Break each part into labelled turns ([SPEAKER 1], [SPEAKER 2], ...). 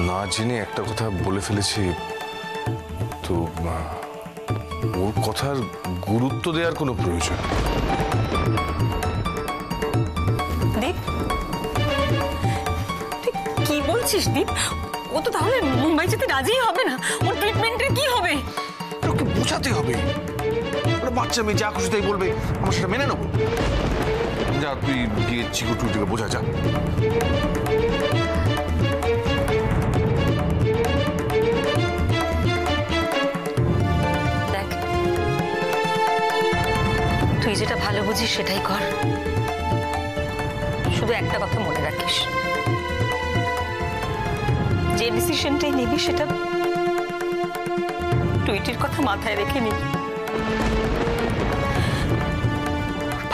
[SPEAKER 1] না জেনে একটা কথা বলে ফেলেছি, তো ওর কথার গুরুত্ব দেওয়ার কোনো প্রয়োজন।
[SPEAKER 2] দীপ, তুই কি বলছিস দীপ? ও তো তাহলে মুম্বাই যেতে রাজি হবে না। ওর ট্রিটমেন্টের কি হবে?
[SPEAKER 1] ওকে বোঝাতে হবে। ওরা বাচ্চা মেয়ে, যা খুশি তাই বলবে, আমার সেটা মেনে নেবো। যা, তুই গিয়ে চিকু টুটিকে বোঝা যা।
[SPEAKER 2] দেখ, তুই যেটা ভালো বুঝিস সেটাই কর। শুধু একটা কথা মনে রাখিস, যে ডিসিশনটাই নিবি সেটা টুইটির কথা মাথায় রেখে নিবি।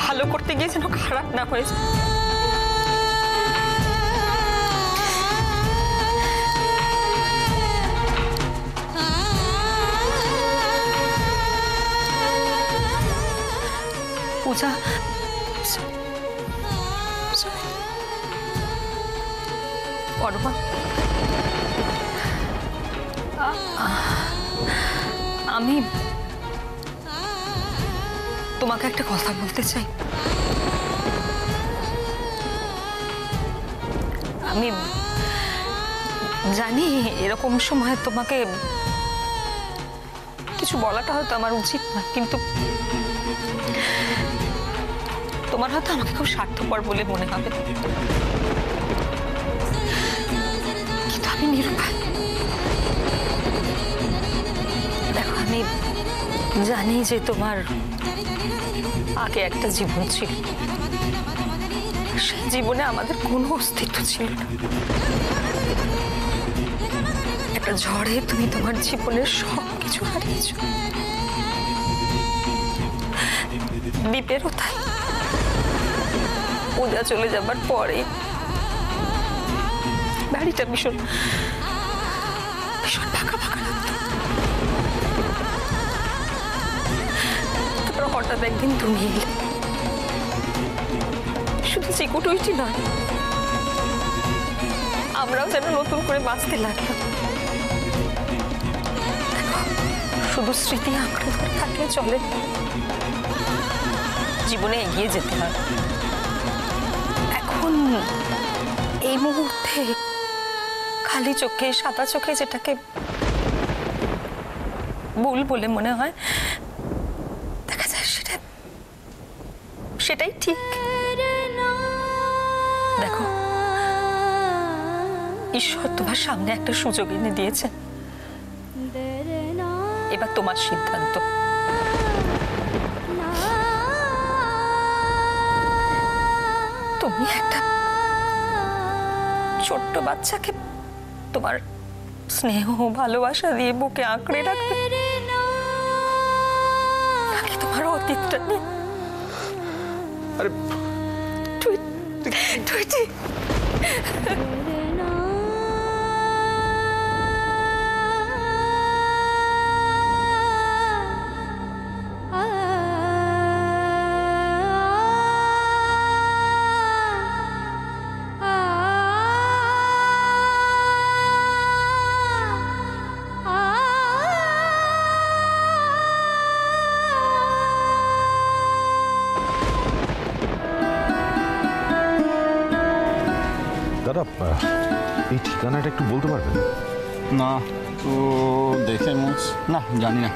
[SPEAKER 2] ভালো করতে গিয়ে যেন খারাপ না হয়ে যায়। পূজা, পরমা, আমি তোমাকে একটা কথা বলতে চাই। আমি জানি এরকম সময় তোমাকে কিছু বলাটা হয়তো আমার উচিত না, কিন্তু তোমার হয়তো আমাকে খুব স্বার্থপর বলে মনে হবে, কিন্তু আমি নিরুপায়। দেখো, আমি জানি যে তোমার আগে একটা জীবন ছিল, সেই জীবনে আমাদের কোনো অস্তিত্ব ছিল না। একটা ঝড়ে তুমি তোমার জীবনের সবকিছু হারিয়েছ। দ্বীপেরও তাই। পূজা চলে যাবার পরে বাড়িটা ভীষণ ভীষণ ফাঁকা ফাঁকা লাগতো। তারপর হঠাৎ একদিন তুমি এলে। শুধু চিকুটুইটি নয়, আমরাও যেন নতুন করে বাঁচতে লাগলাম। শুধু স্মৃতি আঁকড়ে ধরে থাকলে চলে, জীবনে এগিয়ে যেতে হয়। এখন এই মুহূর্তে খালি চোখে, সাদা চোখে যেটাকে ভুল বলে মনে হয়, দেখা যায় সেটাই ঠিক। দেখো, ঈশ্বর তোমার সামনে একটা সুযোগ এনে দিয়েছে, এবার তোমার সিদ্ধান্ত। তুমি একটা ছোট্ট বাচ্চাকে তোমার স্নেহ ভালোবাসা দিয়ে বুকে আঁকড়ে রাখবে, নাকি তোমার অতীতটা নিয়ে?
[SPEAKER 1] আরে
[SPEAKER 2] টুইটি,
[SPEAKER 1] দাদা, এই ঠিকানাটা একটু বলতে পারবেন?
[SPEAKER 3] না তো দেখে না, জানি না।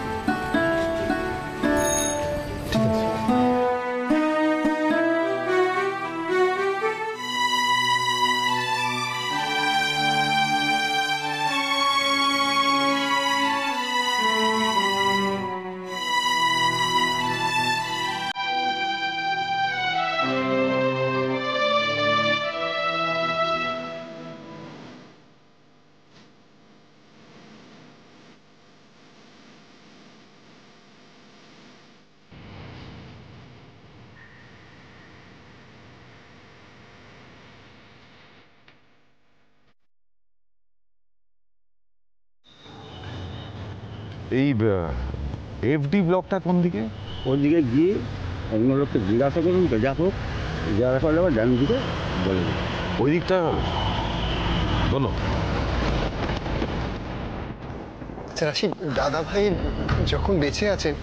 [SPEAKER 1] এই এফডি ব্লকটা কোন দিকে?
[SPEAKER 4] ওদিকে গিয়ে অন্য লোককে জিজ্ঞাসা করুন, যা হোক জিজ্ঞাসা করলে আবার ডান দিকে বলে দেবে।
[SPEAKER 1] ওই দিকটা বলো।
[SPEAKER 5] রাশিদ, দাদা ভাই যখন বেঁচে আছেন,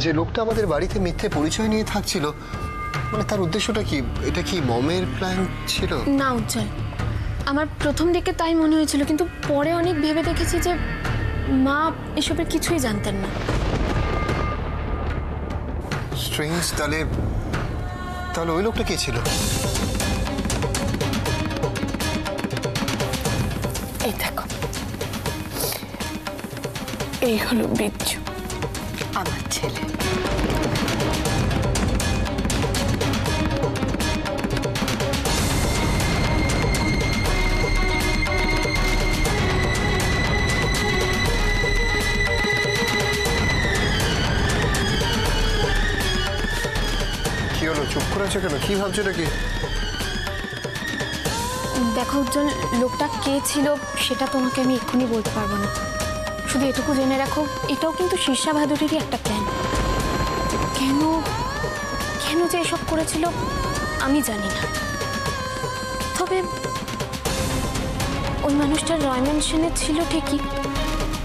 [SPEAKER 5] যে লোকটা আমাদের বাড়িতে মিথ্যে পরিচয় নিয়ে থাকছিল, মানে তার উদ্দেশ্যটা কি? এটা কি মমের প্ল্যান ছিল?
[SPEAKER 6] না উজ্জ্বল, আমার প্রথম দিকে তাই মনে হয়েছিল, কিন্তু পরে অনেক ভেবে দেখেছি যে মা এসবের কিছুই জানতেন না।
[SPEAKER 5] স্ট্রেঞ্জ। তাহলে তাহলে ওই লোকটা কে ছিল?
[SPEAKER 6] এই দেখো, এই হলো বিচ্ছু, আমার ছেলে।
[SPEAKER 5] কি হলো, চুপ করে আছো কেন? কি ভাবছো নাকি?
[SPEAKER 6] দেখো উজ্জ্বল, লোকটা কে ছিল সেটা তোমাকে আমি এক্ষুনি বলতে পারবো না। শুধু এটুকু জেনে রাখো, এটাও কিন্তু শীর্ষা ভাদুরীরই একটা প্ল্যান। কেন কেন যে এসব করেছিল আমি জানি না, তবে ওই মানুষটা রয় ম্যানশনে ছিল ঠিকই,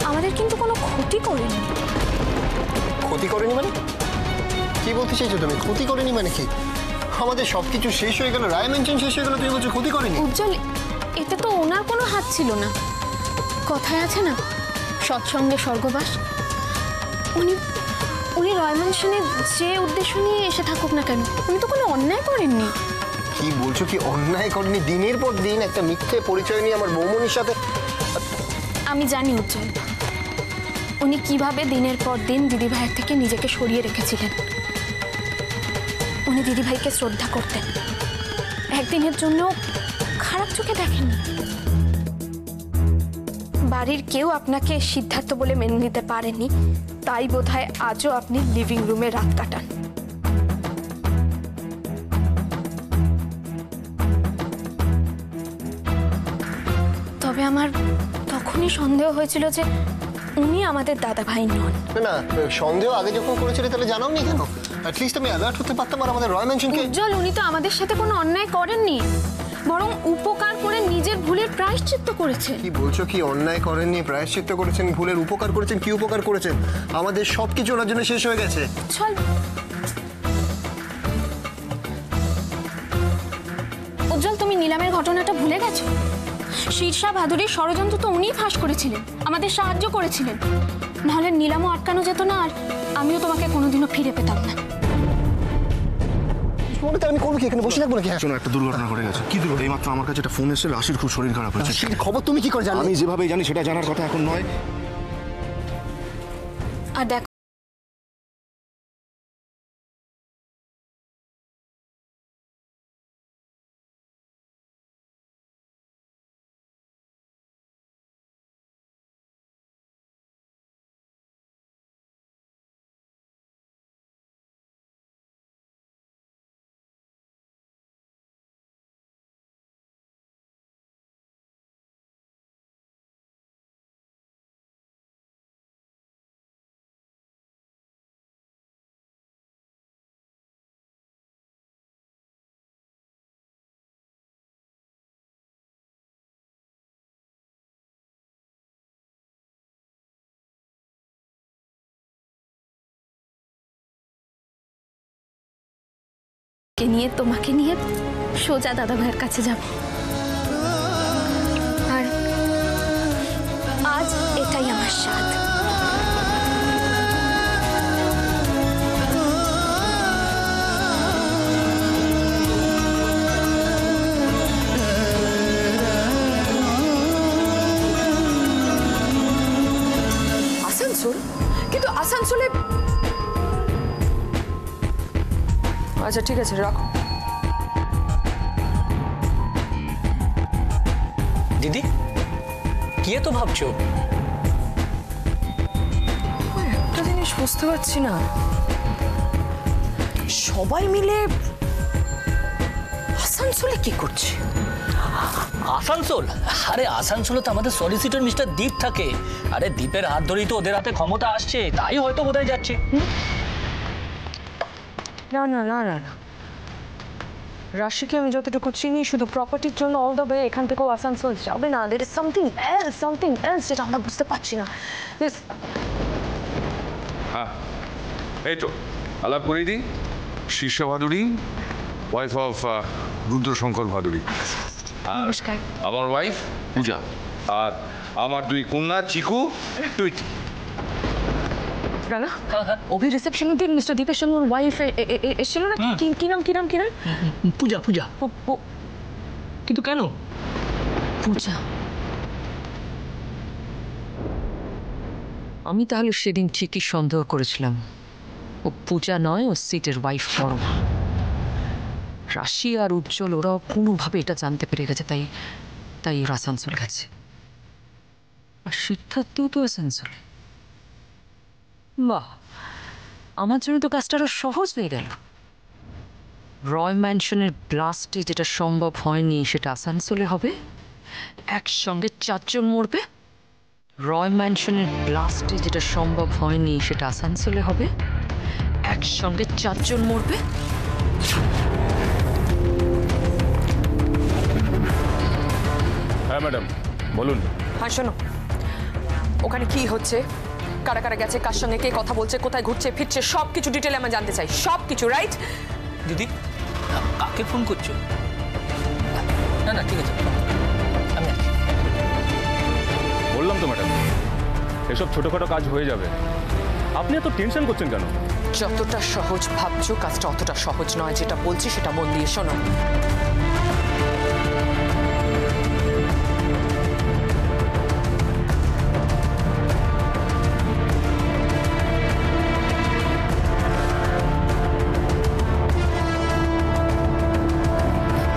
[SPEAKER 6] আমাদের কিন্তু কোনো ক্ষতি করেনি।
[SPEAKER 5] ক্ষতি করেনি মানে? কি বলতে চাইছো তুমি? ক্ষতি করেনি মানে কি? আমাদের সবকিছু শেষ হয়ে গেল, রায় মেনশন শেষ হয়ে গেল, তুমি বলছো ক্ষতি করেনি?
[SPEAKER 6] উজ্জ্বল, এতে তো ওনার কোনো হাত ছিল না। কথায় আছে না, সৎসঙ্গে স্বর্গবাস। উনি উনি রয় ম্যানশনে যে উদ্দেশ্য নিয়ে এসে থাকুক না কেন, উনি তো কোনো অন্যায় করেননি।
[SPEAKER 5] কি বলছো? কি অন্যায় করেনি? দিনের পর দিন একটা মিথ্যে পরিচয় নিয়ে আমার বৌমনির সাথে।
[SPEAKER 6] আমি জানি উজ্জ্বল, উনি কিভাবে দিনের পর দিন দিদিভাইয়ের থেকে নিজেকে সরিয়ে রেখেছিলেন। উনি দিদিভাইকে শ্রদ্ধা করতেন, একদিনের জন্য খারাপ চোখে দেখেননি। বাড়ির কেউ আপনাকে সিদ্ধার্থ বলে মেনে নিতে পারেনি, তাই বোধহয় আজও আপনি লিভিং রুমে রাত কাটান। তবে আমার তখনই সন্দেহ হয়েছিল যে উনি আমাদের দাদা ভাই নন।
[SPEAKER 5] না না, সন্দেহ আগে যখন করেছিলে তাহলে জানাওনি কেন? অ্যাটলিস্ট আমি অ্যালার্ট হতে পারতাম আর আমাদের রয় মেনশনকে।
[SPEAKER 6] উজ্জ্বল, উনি তো আমাদের সাথে কোনো অন্যায় করেননি, বরং উপকার করে নিজের ভুলের প্রায়শ্চিত্ত করেছেন।
[SPEAKER 5] কি বলছো? কি অন্যায় করেননি, প্রায়শ্চিত্ত করেছেন, ভুলের উপকার করেছেন? কি উপকার করেছেন? আমাদের সবকিছু ওনার জন্য শেষ হয়ে গেছে।
[SPEAKER 6] চল উজ্জ্বল, তুমি নিলামের ঘটনাটা ভুলে গেছো? শীর্ষা ভাদুরীর ষড়যন্ত্র তো উনিই ফাঁস করেছিলেন, আমাদের সাহায্য করেছিলেন। নাহলে নিলামও আটকানো যেত না, আর আমিও তোমাকে কোনোদিনও ফিরে পেতাম না।
[SPEAKER 5] আমি করবো কি? এখানে বসে থাকবো নাকি?
[SPEAKER 7] শোনো, একটা দুর্ঘটনা ঘটে গেছে। কি দুর্ঘটনা? এইমাত্র আমার কাছে একটা ফোন এসেছে, রাশির খুব শরীর খারাপ হয়েছে।
[SPEAKER 5] সেই খবর তুমি কি করে জানো?
[SPEAKER 7] আমি যেভাবে জানি সেটা জানার কথা এখন নয়।
[SPEAKER 6] আর দেখো, নিয়ে তোমাকে নিয়ে সোজা দাদা ভাইয়ের কাছে যাব, আর আজ এটাই আমার স্বাদ।
[SPEAKER 8] আসানসোল? কিন্তু আসানসোলে, আচ্ছা ঠিক আছে, রাখো।
[SPEAKER 9] দিদি, কি এত ভাবছো?
[SPEAKER 8] একটা জিনিস বুঝতে পারছি না, সবাই মিলে আসানসোলে কি করছে?
[SPEAKER 9] আসানসোল? আরে আসানসোলে তো আমাদের সলিসিটর মিস্টার দীপ থাকে। আরে দীপের হাত ধরেই তো ওদের হাতে ক্ষমতা আসছে, তাই হয়তো বোধহয় যাচ্ছে।
[SPEAKER 8] না না না না না, রাশিকে আমি যতটুকু চিনি শুধু প্রপার্টির জন্য অল দ্য ওয়ে এখান থেকেও আসানসোল যাবে না। দের ইজ সামথিং এলস যেটা আমরা বুঝতে পারছি না।
[SPEAKER 1] হ্যাঁ এই তো আলাপ করেই দিই। Shirsha Bhaduri, wife of Rudrashankar Bhaduri.
[SPEAKER 6] নমস্কার।
[SPEAKER 1] আমার ওয়াইফ পূজা, আর আমার দুই কন্যা চিকু, টুইটি।
[SPEAKER 8] রানা অভি রিসেপশনের দিন মিস্টার দীপের সঙ্গে ওর ওয়াইফ এসেছিল না? কি নাম?
[SPEAKER 9] পূজা পূজা। কিন্তু কেন?
[SPEAKER 8] পূজা। আমি তাহলে সেদিন ঠিকই সন্দেহ করেছিলাম ও পূজা নয়, ও সিটের ওয়াইফ পরমা। রাশি আর উজ্জ্বল ওরাও কোনোভাবে এটা জানতে পেরে গেছে, তাই ওরা আসানসোল গেছে। আর সিদ্ধার্থও তো আসানসোল। বাহ, আমার জন্য তো কাজটা আরো সহজ হয়ে গেল। রয় ম্যানশনের ব্লাস্টে যেটা সম্ভব হয়নি সেটা আসানসোলে হবে, একসঙ্গে 4 জন মরবে। রয় ম্যানশনের ব্লাস্টে যেটা সম্ভব হয়নি সেটা আসানসোলে হবে, একসঙ্গে 4 জন মরবে।
[SPEAKER 1] হ্যাঁ ম্যাডাম বলুন।
[SPEAKER 8] হ্যাঁ শোনো, ওখানে কি হচ্ছে, কারা কারা গেছে, কার সঙ্গে কে কথা বলছে, কোথায় ঘুরছে ফিরছে, সব কিছু ডিটেলে আমি জানতে চাই, সব কিছু। রাইট
[SPEAKER 9] দিদি, কাকে ফোন করছো? না না ঠিক আছে, আমি আসছি।
[SPEAKER 10] বললাম তো ম্যাডাম, এসব ছোটখাটো কাজ হয়ে যাবে, আপনি এত টেনশন করছেন কেন?
[SPEAKER 8] যতটা সহজ ভাবছো কাজটা অতটা সহজ নয়। যেটা বলছি সেটা মন দিয়ে শোনো।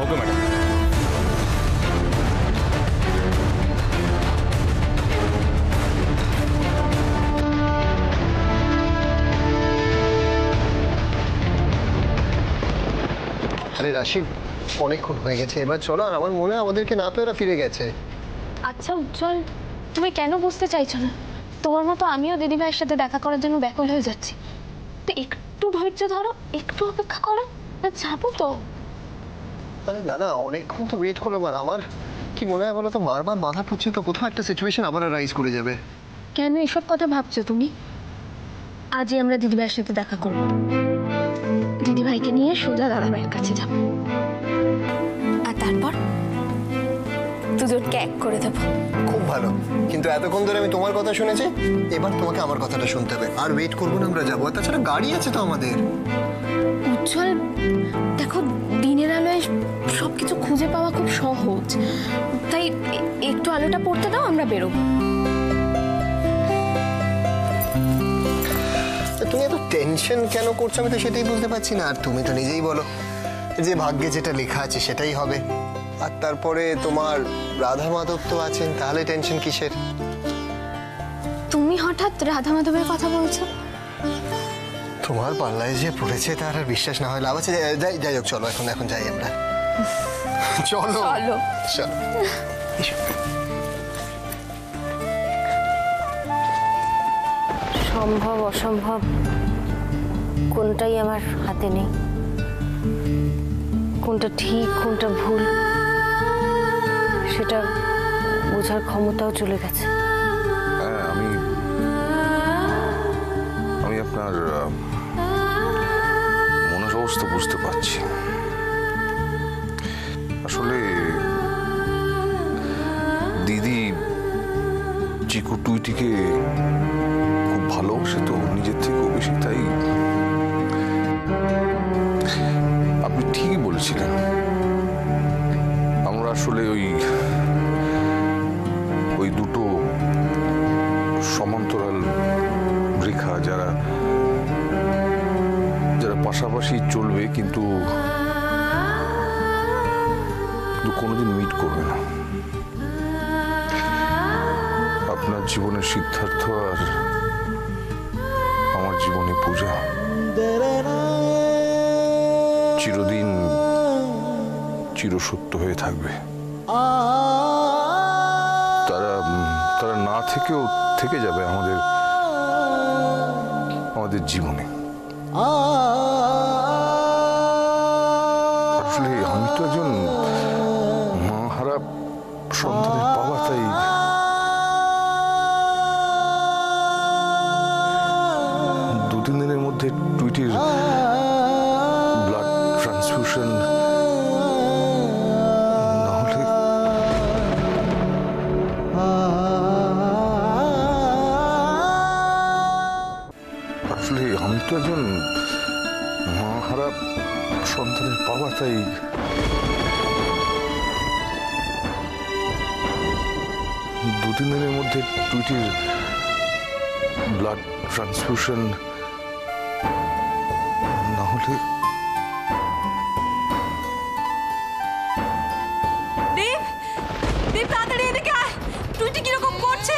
[SPEAKER 10] Okay madam.
[SPEAKER 5] আরে রাশি, অনেকক্ষণ হয়ে গেছে, এবার চলো। আর আমার মনে হয় আমাদেরকে না পেয়ে ওরা ফিরে গেছে।
[SPEAKER 6] আচ্ছা উজ্জ্বল, তুমি কেন বুঝতে চাইছো না? তোমার মতো আমিও দিদিভাইয়ের সাথে দেখা করার জন্য ব্যাকুল হয়ে যাচ্ছি। তো একটু ধৈর্য ধরো, একটু অপেক্ষা করো, যাবো তো।
[SPEAKER 5] আরে না, অনেকক্ষণ তো ওয়েট করলাম। আর আমার কি মনে হয় বলো তো, বারবার মাথা পড়ছে তো কোথাও একটা সিচুয়েশন আবার রাইজ করে যাবে।
[SPEAKER 6] কেন এসব কথা ভাবছো তুমি? আজই আমরা দিদিভাইয়ের সাথে দেখা করবো, দিদিভাইকে নিয়ে সোজা দাদাভাইয়ের কাছে যাব, আর তারপর দুজনকে এক করে দেবো।
[SPEAKER 5] খুব ভালো, কিন্তু এতক্ষণ ধরে আমি তোমার কথা শুনেছি, এবার তোমাকে আমার কথাটা শুনতে হবে। আর ওয়েট করবো না, আমরা যাবো। তাছাড়া গাড়ি আছে তো আমাদের।
[SPEAKER 6] উজ্জ্বল দেখো, দিনের আলোয় সবকিছু খুঁজে পাওয়া খুব সহজ, তাই একটু আলোটা পড়তে দাও, আমরা বেরোবো।
[SPEAKER 5] তুমি এত টেনশন কেন করছো আমি তো সেটাই বুঝতে পারছি না। আর তুমি তো নিজেই বলো যে ভাগ্যে যেটা লেখা আছে সেটাই হবে। আর তারপরে তোমার রাধা মাধব তো আছেন, তাহলে টেনশন কিসের?
[SPEAKER 6] তুমি হঠাৎ রাধা মাধবের কথা বলছো?
[SPEAKER 5] তোমার পাল্লায় যে পড়েছে তার আর বিশ্বাস না হয় লাভ আছে। যাই হোক, চলো এখন যাই আমরা। চলো
[SPEAKER 6] চলো
[SPEAKER 5] চলো।
[SPEAKER 11] সম্ভব অসম্ভব কোনটাই আমার হাতে নেই, কোনটা ঠিক কোনটা ভুল সেটা বোঝার ক্ষমতাও চলে গেছে।
[SPEAKER 1] হ্যাঁ, আমি আপনার মনের অবস্থা বুঝতে পারছি। আসলে দিদি চিকু টুইটিকে খুব ভালোবাসে তো, নিজের থেকেও বেশি। তাই আপনি ঠিকই বলেছিলেন, আমরা আসলে ওই দুটো সমান্তরাল রেখা, যারা পাশাপাশি চলবে কিন্তু কোনোদিন মিট করবে না। আপনার জীবনের সিদ্ধার্থ আর আমার জীবনে পূজা চিরদিন চিরসত্য হয়ে থাকবে। তারা না থেকেও থেকে যাবে আমাদের জীবনে। আসলে তো একজন মাহারা সন্তানের বাবা, তাই দু-তিন দিনের মধ্যে টুইটির ব্লাড ট্রান্সফিউশন না হলে আসলে আমি তো একজন মাহারা সন্তানের বাবা, তাই দু-তিন দিনের মধ্যে টুইটির ব্লাড ট্রান্সফিউশন না হলে
[SPEAKER 2] দীপ, দীপ তাড়াতাড়ি এদিকে আয়। টুইটি কিরকম করছে?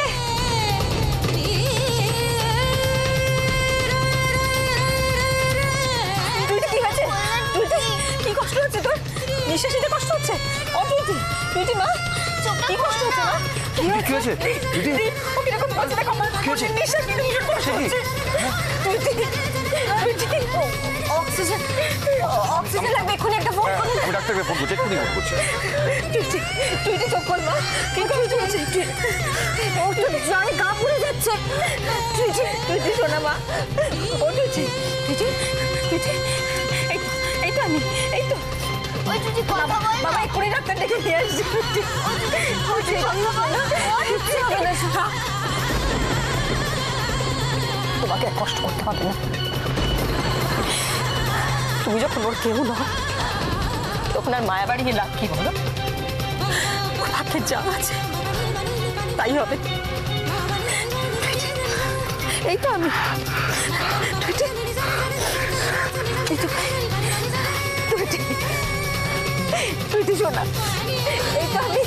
[SPEAKER 2] টুইটি কি হয়েছে? টুইটি কি কষ্ট হচ্ছে তোর? নিঃশ্বাস নিতে কষ্ট হচ্ছে? ও টুইটি, টুইটি মা কি কষ্ট হচ্ছে মা? কি হয়েছে? দীপ, ও কিরকম করছে দেখো মা। নিঃশ্বাস নিতে ভীষণ কষ্ট হচ্ছে। টুইটি, টুইটি অক্সিজেন, অক্সিজেন লাগবে। এক্ষুনি একটা ফোন করুন।
[SPEAKER 7] আমি ডাক্তারকে ফোন করছি, এক্ষুনি ফোন করছি।
[SPEAKER 2] টুইটি, টুইটি চোখ খোল মা। কি কষ্ট হচ্ছে? ও তো জ্বরে গা পুড়ে যাচ্ছে। টুইটি, টুইটি শোনা মা। ও টুইটি, টুইটি, টুইটি, এই তো আমি, এই তো। ওই টুইটি কথা বল। বাবা এক্ষুনি ডাক্তার ডেকে নিয়ে আসছি। টুইটি, টুইটি কথা বল। কিচ্ছু হবে না সুধা। তোমাকে আর কষ্ট করতে হবে না। তুমি যখন ওর কেউ না, তখন আর মায়া বাড়ি লাভ কি বলো? ওর ভাগ্যের যা আছে তাই হবে। এই তো আমি, টুইটি, এই তো টুইটি, টুইটি শোনা, এই তো আমি।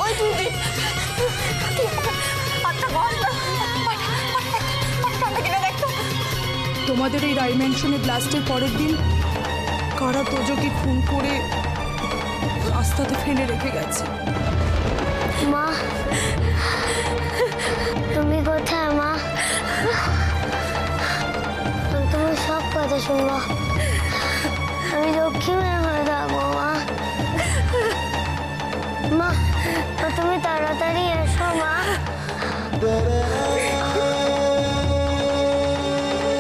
[SPEAKER 2] ওই টুইটি, আচ্ছা বল না, কিনে দেখতো।
[SPEAKER 12] তোমাদের এই ডাইমেনশনে ব্লাস্টের পরের দিন কারা তোজোকে খুন করে রাস্তাতে ফেলে রেখে গেছে।
[SPEAKER 11] মা, তুমি কোথায় মা? আমি তোমার সব কথা শুনবো। আমি লক্ষ্মী মেয়ে হয়ে যাবো মা। মা, তুমি তাড়াতাড়ি এসো মা।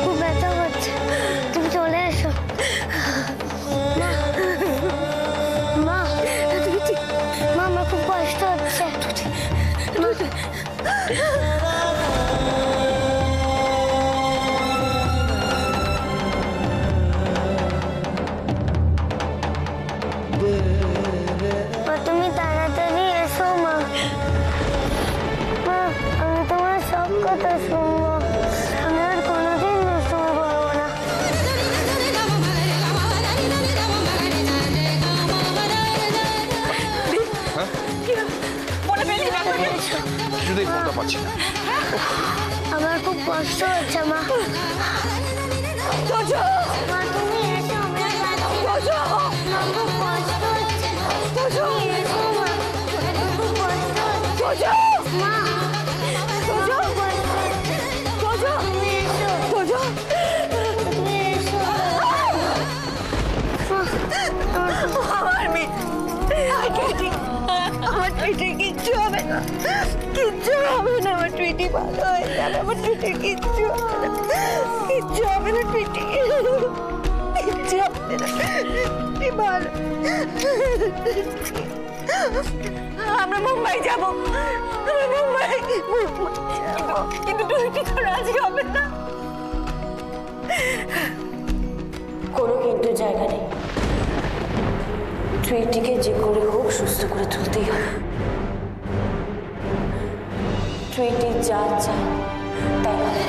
[SPEAKER 11] খুব ব্যথা করছে, তুমি চলে এসো মা। মা, মা আমার খুব কষ্ট হচ্ছে। তুমি তাড়াতাড়ি এসো মা। মা, আমি তোমার সব কথা শুনবো। আমি আর কোনোদিন দুষ্টুমি করবো না।
[SPEAKER 7] কিছুতেই ফোনটা পাচ্ছি না।
[SPEAKER 11] আমার খুব কষ্ট হচ্ছে মা। মা, তুমি এসো আমার কাছে। আমার খুব কষ্ট হচ্ছে। তুমি এসো মা। আমার খুব কষ্ট হচ্ছে। মা, আমার খুব কষ্ট হচ্ছে। তুমি এসো। তুমি এসো।
[SPEAKER 2] আমার মেয়ে, আমার টুইটি কিচ্ছু হবে না, কিচ্ছু হবে না। আমার টুইটি ভালো হয়ে যাবে। আমার টুইটি কিচ্ছু হবে না, কিচ্ছু হবে না। টুইটি কিচ্ছু হবে না, টুইটি ভালো। আমরা মুম্বাই যাবো, আমরা মুম্বাই। কিন্তু টুইটি তো রাজি হবে না।
[SPEAKER 11] কোনো কিন্তু জায়গা নেই। টুইটিকে যে করে হোক সুস্থ করে তুলতেই হবে। টুইটি যা চায় তাই হবে।